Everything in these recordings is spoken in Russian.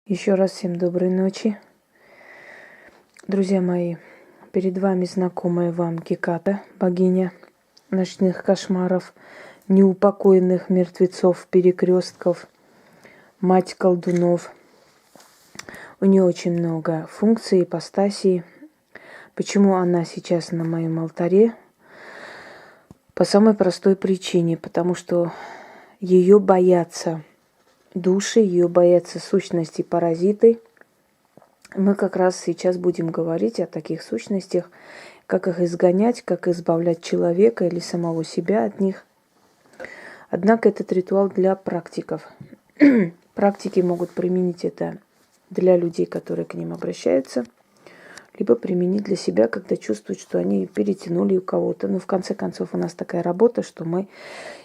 Еще раз всем доброй ночи. Друзья мои, перед вами знакомая вам Геката, богиня ночных кошмаров, неупокоенных мертвецов, перекрестков, мать колдунов. У нее очень много функций, ипостасей. Почему она сейчас на моем алтаре? По самой простой причине, потому что ее боятся души, ее боятся сущности, паразиты. Мы как раз сейчас будем говорить о таких сущностях, как их изгонять, как избавлять человека или самого себя от них. Однако этот ритуал для практиков. Практики могут применить это для людей, которые к ним обращаются, либо применить для себя, когда чувствуют, что они перетянули у кого-то. Но в конце концов у нас такая работа, что мы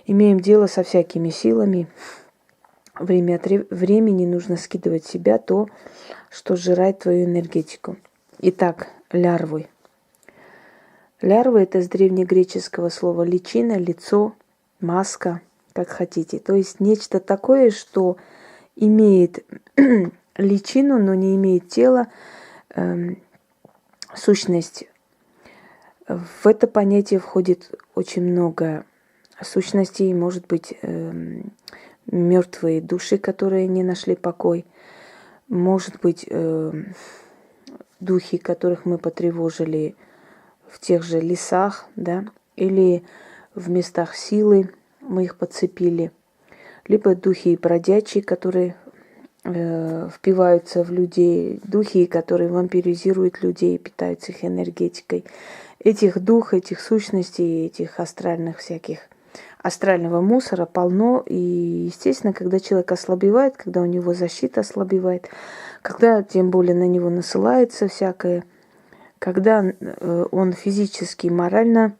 имеем дело со всякими силами. Время от времени нужно скидывать в себя то, что сжирает твою энергетику. Итак, лярвы. Лярвы – это с древнегреческого слова личина, лицо, маска, как хотите. То есть нечто такое, что имеет личину, но не имеет тела, сущность. В это понятие входит очень много сущностей, может быть, мертвые души, которые не нашли покой, может быть, духи, которых мы потревожили в тех же лесах, да, или в местах силы мы их подцепили, либо духи бродячие, которые впиваются в людей, духи, которые вампиризируют людей, питаются их энергетикой. Этих дух, этих сущностей, этих астральных всяких, астрального мусора полно. И, естественно, когда человек ослабевает, когда у него защита ослабевает, когда тем более на него насылается всякое, когда он физически и морально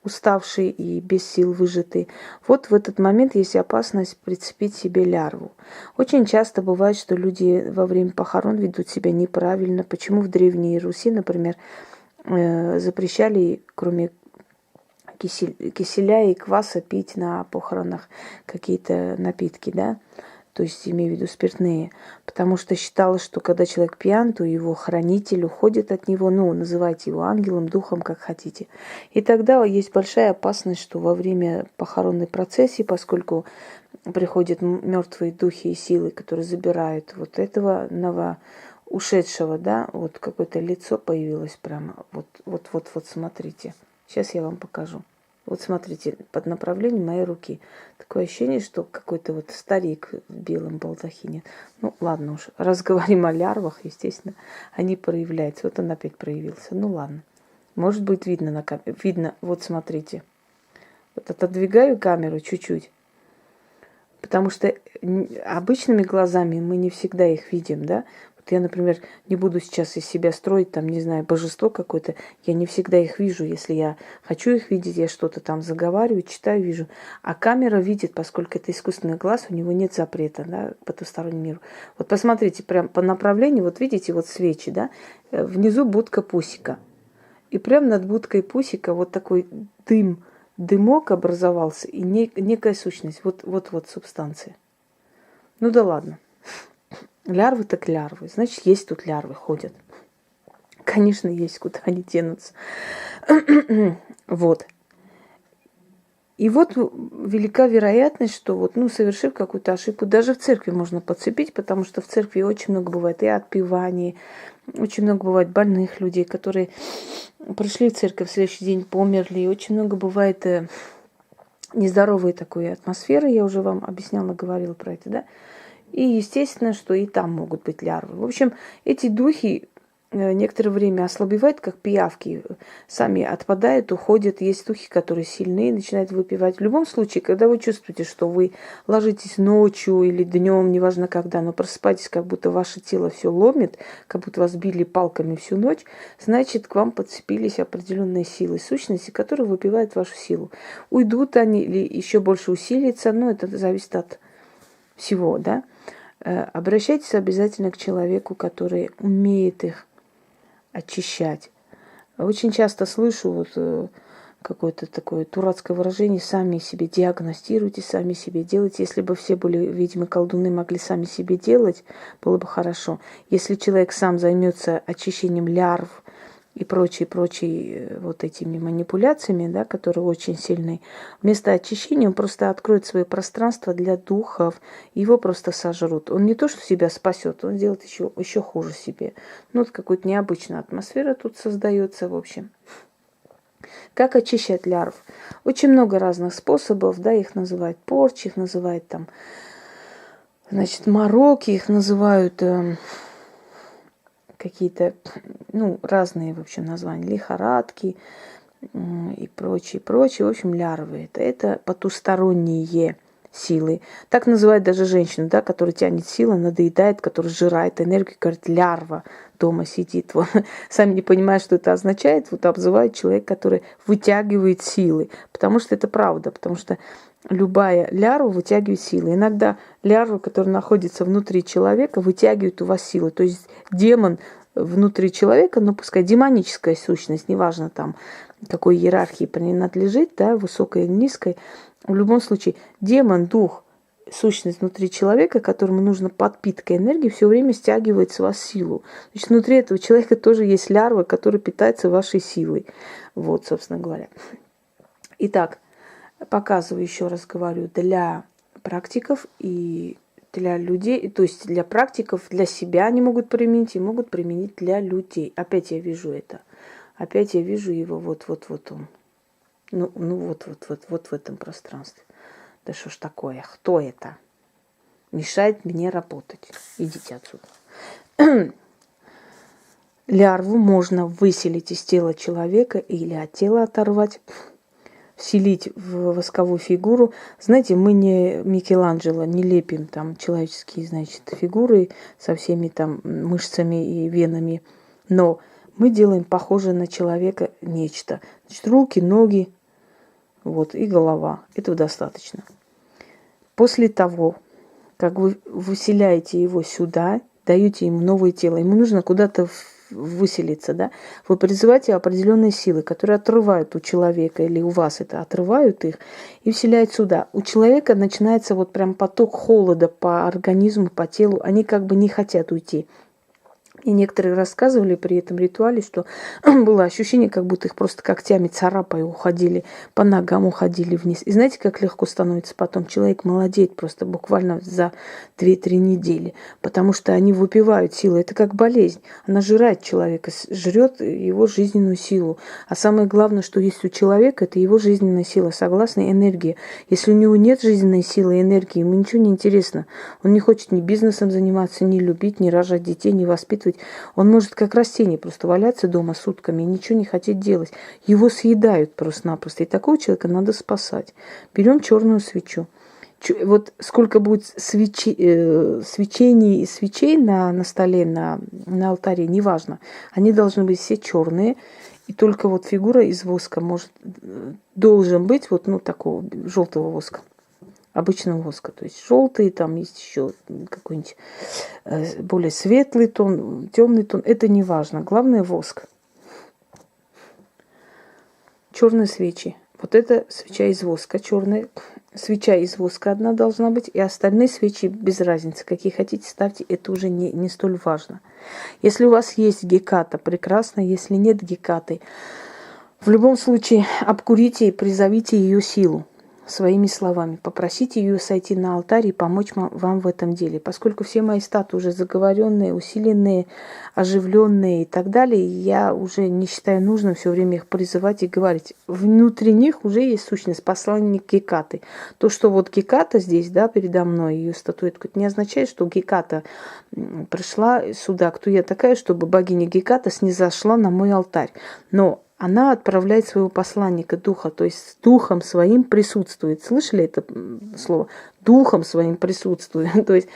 уставший и без сил выжатый, вот в этот момент есть опасность прицепить себе лярву. Очень часто бывает, что люди во время похорон ведут себя неправильно. Почему в Древней Руси, например, запрещали, кроме киселя и кваса, пить на похоронах какие-то напитки, да? То есть, имею в виду спиртные, потому что считалось, что когда человек пьян, то его хранитель уходит от него, называйте его ангелом, духом, как хотите. И тогда есть большая опасность, что во время похоронной процессии, поскольку приходят мертвые духи и силы, которые забирают вот этого ушедшего, да, вот какое-то лицо появилось прямо, вот, смотрите. Сейчас я вам покажу. Вот смотрите, под направлением моей руки. Такое ощущение, что какой-то вот старик в белом балдахине. Ладно уж, раз говорим о лярвах, естественно, они проявляются. Вот он опять проявился. Ладно. Может быть, видно на камере. Видно, вот смотрите. Вот отодвигаю камеру чуть-чуть. Потому что обычными глазами мы не всегда их видим, да. Вот я, например, не буду сейчас из себя строить, там, не знаю, божество какое-то. Я не всегда их вижу. Если я хочу их видеть, я что-то там заговариваю, читаю, вижу. А камера видит, поскольку это искусственный глаз, у него нет запрета, да, к потустороннему миру. Вот посмотрите, прям по направлению, вот видите, вот свечи, да, внизу будка пусика. И прям над будкой пусика вот такой дымок образовался и некая сущность. Вот субстанция. Да ладно. Лярвы так лярвы. Значит, есть тут лярвы, ходят. Конечно, есть, куда они денутся. Вот. И вот велика вероятность, что совершив какую-то ошибку, даже в церкви можно подцепить, потому что в церкви очень много бывает и отпеваний, очень много бывает больных людей, которые пришли в церковь, в следующий день померли, и очень много бывает нездоровой такой атмосферы, я уже вам объясняла, говорила про это, да. И естественно, что и там могут быть лярвы. В общем, эти духи некоторое время ослабевают, как пиявки, сами отпадают, уходят. Есть духи, которые сильные, начинают выпивать. В любом случае, когда вы чувствуете, что вы ложитесь ночью или днем, неважно когда, но просыпаетесь, как будто ваше тело все ломит, как будто вас били палками всю ночь, значит, к вам подцепились определенные силы, сущности, которые выпивают вашу силу. Уйдут они или еще больше усилится, это зависит от всего, да. Обращайтесь обязательно к человеку, который умеет их очищать. Очень часто слышу, какое-то такое дурацкое выражение, сами себе диагностируйте, сами себе делайте. Если бы все были ведьмы, колдуны, могли сами себе делать, было бы хорошо. Если человек сам займется очищением лярв и прочие вот этими манипуляциями, да, которые очень сильные, вместо очищения он просто откроет свое пространство для духов, его просто сожрут. Он не то, что себя спасет, он сделает еще хуже себе. Ну, вот какая-то необычная атмосфера тут создается, в общем. Как очищать лярв? Очень много разных способов, да, их называют порчи, их называют там, значит, мороки, их называют какие-то, ну, разные, в общем, названия, лихорадки и прочее. В общем, лярвы это потусторонние силы. Так называют даже женщину, да, которая тянет силы, надоедает, которая сжирает энергию, говорит, лярва дома сидит. Вот. Сами не понимают, что это означает, вот обзывают человека, который вытягивает силы. Потому что это правда, потому что любая лярва вытягивает силы. Иногда лярва, которая находится внутри человека, вытягивает у вас силы. То есть демон внутри человека, ну пускай демоническая сущность, неважно там, какой иерархии принадлежит, да, высокой или низкой, в любом случае, демон, дух, сущность внутри человека, которому нужна подпитка энергии, все время стягивает с вас силу. Значит, внутри этого человека тоже есть лярва, которая питается вашей силой. Вот, собственно говоря. Итак, показываю, еще раз говорю, для практиков и для людей, то есть для практиков, для себя они могут применить и могут применить для людей. Опять я вижу это. Опять я вижу его вот он. Ну вот в этом пространстве. Да что ж такое? Кто это? Мешает мне работать. Идите отсюда. Лярву можно выселить из тела человека или от тела оторвать, вселить в восковую фигуру. Знаете, мы не Микеланджело, не лепим там человеческие, значит, фигуры со всеми там мышцами и венами, но мы делаем похоже на человека нечто. Значит, руки, ноги, вот, и голова. Этого достаточно. После того, как вы выселяете его сюда, даете ему новое тело, ему нужно куда-то выселиться, да, вы призываете определенные силы, которые отрывают у человека или у вас это отрывают их и вселяют сюда. У человека начинается вот прям поток холода по организму, по телу, они как бы не хотят уйти. И некоторые рассказывали при этом ритуале, что было ощущение, как будто их просто когтями царапая уходили, по ногам уходили вниз. И знаете, как легко становится потом? Человек молодеет просто буквально за 2-3 недели, потому что они выпивают силы. Это как болезнь. Она жрает человека, жрет его жизненную силу. А самое главное, что есть у человека, это его жизненная сила, согласно энергии. Если у него нет жизненной силы и энергии, ему ничего не интересно. Он не хочет ни бизнесом заниматься, ни любить, ни рожать детей, ни воспитывать. Он может как растение просто валяться дома сутками и ничего не хотеть делать. Его съедают просто-напросто. И такого человека надо спасать. Берем черную свечу. Вот сколько будет свечений и свечей на столе, на алтаре, неважно. Они должны быть все черные. И только вот фигура из воска должен быть вот такого желтого воска. Обычного воска. То есть желтый, там есть еще какой-нибудь более светлый тон, темный тон. Это не важно. Главное воск. Черные свечи. Вот это свеча из воска. Черная свеча из воска одна должна быть. И остальные свечи без разницы. Какие хотите, ставьте. Это уже не столь важно. Если у вас есть геката, прекрасно. Если нет гекаты, в любом случае обкурите и призовите ее силу. Своими словами. Попросите ее сойти на алтарь и помочь вам в этом деле. Поскольку все мои статы уже заговоренные, усиленные, оживленные и так далее, я уже не считаю нужным все время их призывать и говорить. Внутри них уже есть сущность, посланник Гекаты. То, что вот Геката здесь, да, передо мной, ее статуэтка, это не означает, что Геката пришла сюда. Кто я такая, чтобы богиня Геката снизошла на мой алтарь. Но она отправляет своего посланника, духа, то есть с духом своим присутствует. Слышали это слово? Духом своим присутствует. То есть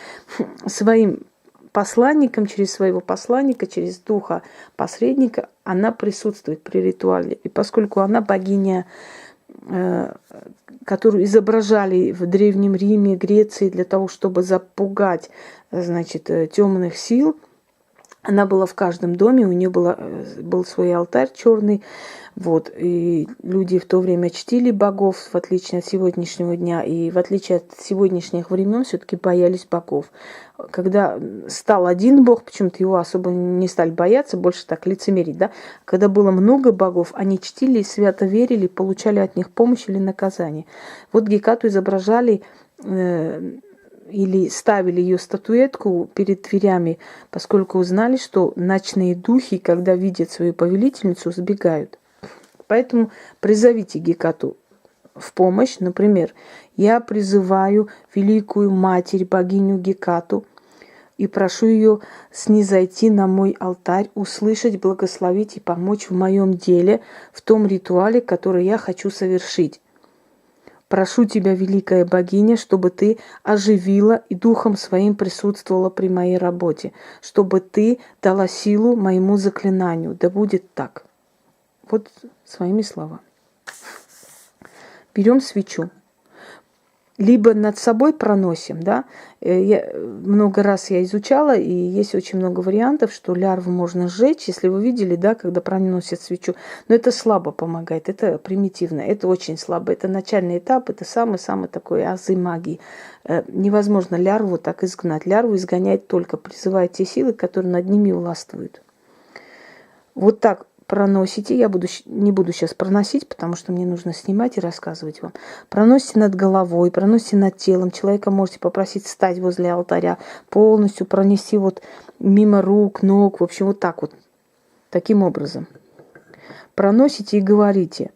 своим посланником, через своего посланника, через духа посредника она присутствует при ритуале. И поскольку она богиня, которую изображали в Древнем Риме, Греции для того, чтобы запугать, значит, темных сил, Она была в каждом доме, у нее был свой алтарь черный. Вот, и люди в то время чтили богов, в отличие от сегодняшнего дня, и в отличие от сегодняшних времен все-таки боялись богов. Когда стал один бог, почему-то его особо не стали бояться, больше так лицемерить, да? Когда было много богов, они чтили, свято верили, получали от них помощь или наказание. Вот Гекату изображали или ставили ее статуэтку перед дверями, поскольку узнали, что ночные духи, когда видят свою повелительницу, сбегают. Поэтому призовите Гекату в помощь. Например, я призываю великую матерь, богиню Гекату, и прошу ее снизойти на мой алтарь, услышать, благословить и помочь в моем деле, в том ритуале, который я хочу совершить. Прошу тебя, великая богиня, чтобы ты оживила и духом своим присутствовала при моей работе, чтобы ты дала силу моему заклинанию. Да будет так. Вот своими словами. Берем свечу. Либо над собой проносим, да. Много раз я изучала, и есть очень много вариантов, что лярву можно сжечь, если вы видели, да, когда проносят свечу. Но это слабо помогает, это примитивно, это очень слабо. Это начальный этап, это самый-самый такой азы магии. Невозможно лярву так изгнать. Лярву изгоняет только, призывая те силы, которые над ними властвуют. Вот так проносите, не буду сейчас проносить, потому что мне нужно снимать и рассказывать вам. Проносите над головой, проносите над телом. Человека можете попросить встать возле алтаря, полностью пронести вот мимо рук, ног, в общем, вот так вот, таким образом. Проносите и говорите.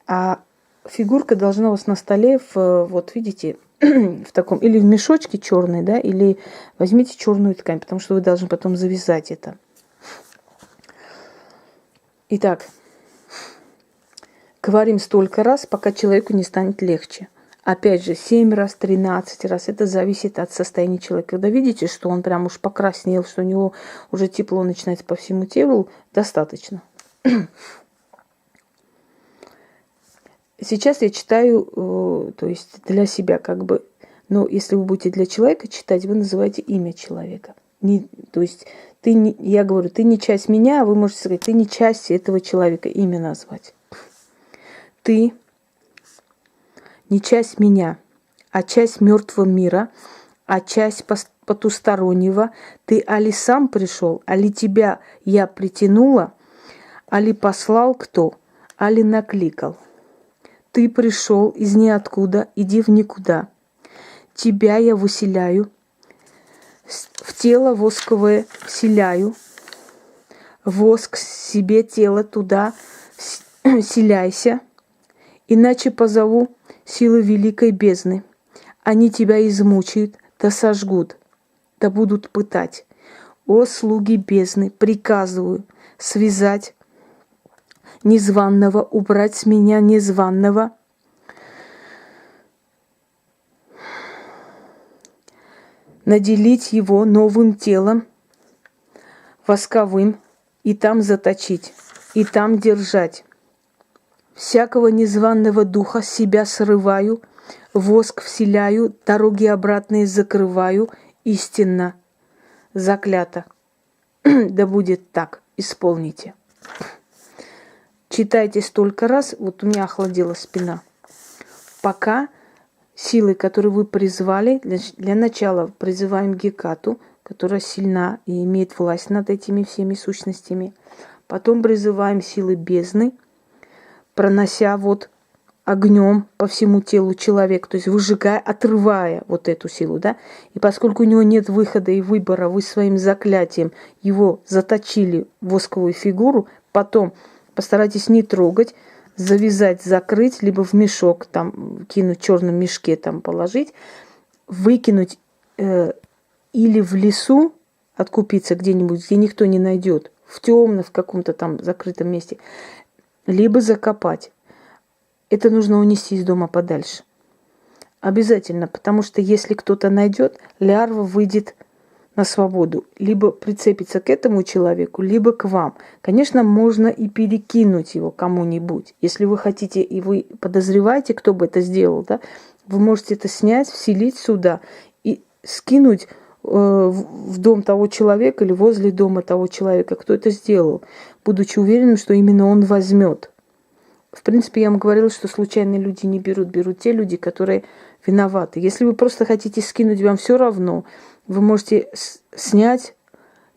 А фигурка должна у вас на столе, вот видите, в таком, или в мешочке черный, да, или возьмите черную ткань, потому что вы должны потом завязать это. Итак, говорим столько раз, пока человеку не станет легче. Опять же, 7 раз, 13 раз. Это зависит от состояния человека. Когда видите, что он прям уж покраснел, что у него уже тепло начинается по всему телу, достаточно. Сейчас я читаю, то есть для себя как бы, но если вы будете для человека читать, вы называете имя человека. То есть я говорю, ты не часть меня, а вы можете сказать, ты не часть этого человека, имя назвать. Ты не часть меня, а часть мертвого мира, а часть потустороннего. Ты али сам пришел, али тебя я притянула, али послал кто, али накликал. Ты пришел из ниоткуда, иди в никуда. Тебя я выселяю, в тело восковое вселяю, воск себе тело туда селяйся, иначе позову силы великой бездны. Они тебя измучают, да сожгут, да будут пытать. О, слуги бездны, приказываю связать незваного, убрать с меня незваного, наделить его новым телом, восковым, и там заточить, и там держать. Всякого незваного духа себя срываю, воск вселяю, дороги обратные закрываю, истинно, заклято. Да будет так, исполните. Читайте столько раз, вот у меня охладела спина, пока силы, которые вы призвали, для начала призываем Гекату, которая сильна и имеет власть над этими всеми сущностями. Потом призываем силы бездны, пронося вот огнем по всему телу человека, то есть выжигая, отрывая вот эту силу, да. И поскольку у него нет выхода и выбора, вы своим заклятием его заточили в восковую фигуру, потом постарайтесь не трогать, завязать, закрыть, либо в мешок, там, кинуть в черном мешке, там, положить, выкинуть или в лесу, откупиться где-нибудь, где никто не найдет, в темном, в каком-то там закрытом месте, либо закопать. Это нужно унести из дома подальше. Обязательно, потому что если кто-то найдет, лярва выйдет на свободу, либо прицепиться к этому человеку, либо к вам. Конечно, можно и перекинуть его кому-нибудь. Если вы хотите и вы подозреваете, кто бы это сделал, да, вы можете это снять, вселить сюда и скинуть в дом того человека или возле дома того человека, кто это сделал, будучи уверенным, что именно он возьмет. В принципе, я вам говорила, что случайные люди не берут. Берут те люди, которые виноваты. Если вы просто хотите скинуть, вам все равно, вы можете снять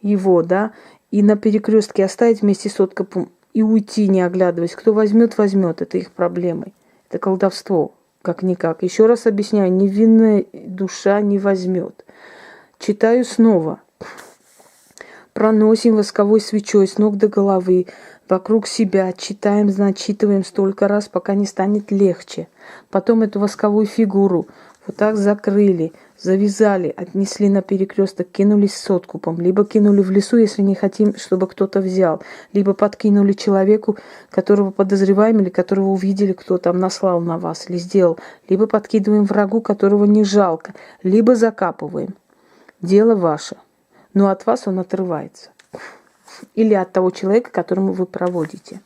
его, да, и на перекрестке оставить вместе с откопом и уйти, не оглядываясь. Кто возьмет, возьмет. Это их проблемы. Это колдовство, как-никак. Еще раз объясняю, невинная душа не возьмет. Читаю снова. Проносим восковой свечой с ног до головы, вокруг себя, читаем, зачитываем столько раз, пока не станет легче. Потом эту восковую фигуру вот так закрыли, завязали, отнесли на перекресток, кинулись с откупом, либо кинули в лесу, если не хотим, чтобы кто-то взял, либо подкинули человеку, которого подозреваем или которого увидели, кто там наслал на вас или сделал, либо подкидываем врагу, которого не жалко, либо закапываем. Дело ваше. Но от вас он отрывается. Или от того человека, которому вы проводите.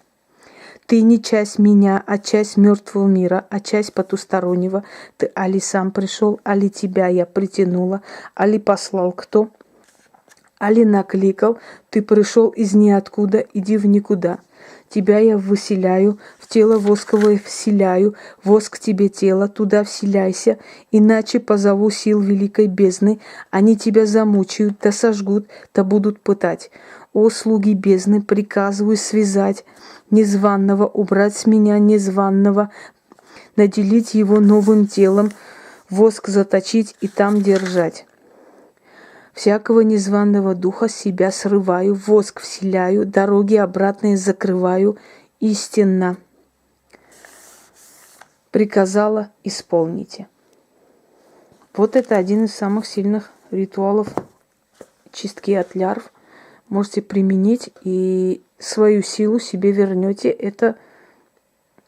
Ты не часть меня, а часть мертвого мира, а часть потустороннего. Ты али сам пришел, али тебя я притянула, али послал кто, али накликал. Ты пришел из ниоткуда, иди в никуда. Тебя я выселяю, в тело восковое вселяю, воск тебе тело, туда вселяйся, иначе позову сил великой бездны, они тебя замучают, да сожгут, да будут пытать. О, слуги бездны, приказываю связать незваного, убрать с меня незваного, наделить его новым телом, воск заточить и там держать. Всякого незваного духа с себя срываю, воск вселяю, дороги обратные закрываю, истинно. Приказала, исполните. Вот это один из самых сильных ритуалов чистки от лярв. Можете применить и свою силу себе вернете. Это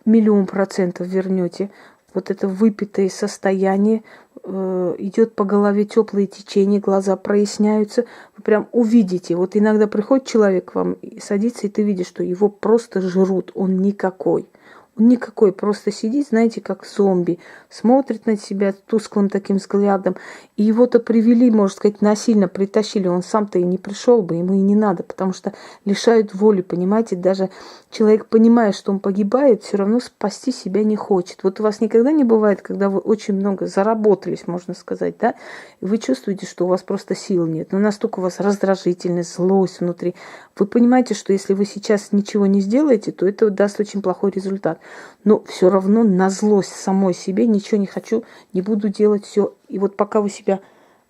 1000000% вернете. Вот это выпитое состояние, идет по голове теплые течения, глаза проясняются, вы прям увидите. Вот иногда приходит человек к вам, садится, и ты видишь, что его просто жрут, он никакой. Он никакой, просто сидит, знаете, как зомби, смотрит на себя тусклым таким взглядом. И его-то привели, можно сказать, насильно притащили. Он сам-то и не пришел бы, ему и не надо, потому что лишают воли, понимаете. Даже человек, понимая, что он погибает, все равно спасти себя не хочет. Вот у вас никогда не бывает, когда вы очень много заработались, можно сказать, да, и вы чувствуете, что у вас просто сил нет. Но настолько у вас раздражительность, злость внутри. Вы понимаете, что если вы сейчас ничего не сделаете, то это даст очень плохой результат. Но все равно на злость самой себе ничего не хочу, не буду делать все. И вот пока вы себя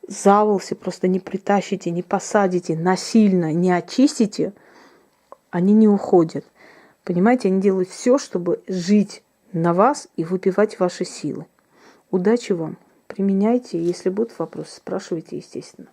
за волосы просто не притащите, не посадите, насильно не очистите, они не уходят. Понимаете, они делают все, чтобы жить на вас и выпивать ваши силы. Удачи вам. Применяйте. Если будут вопросы, спрашивайте, естественно.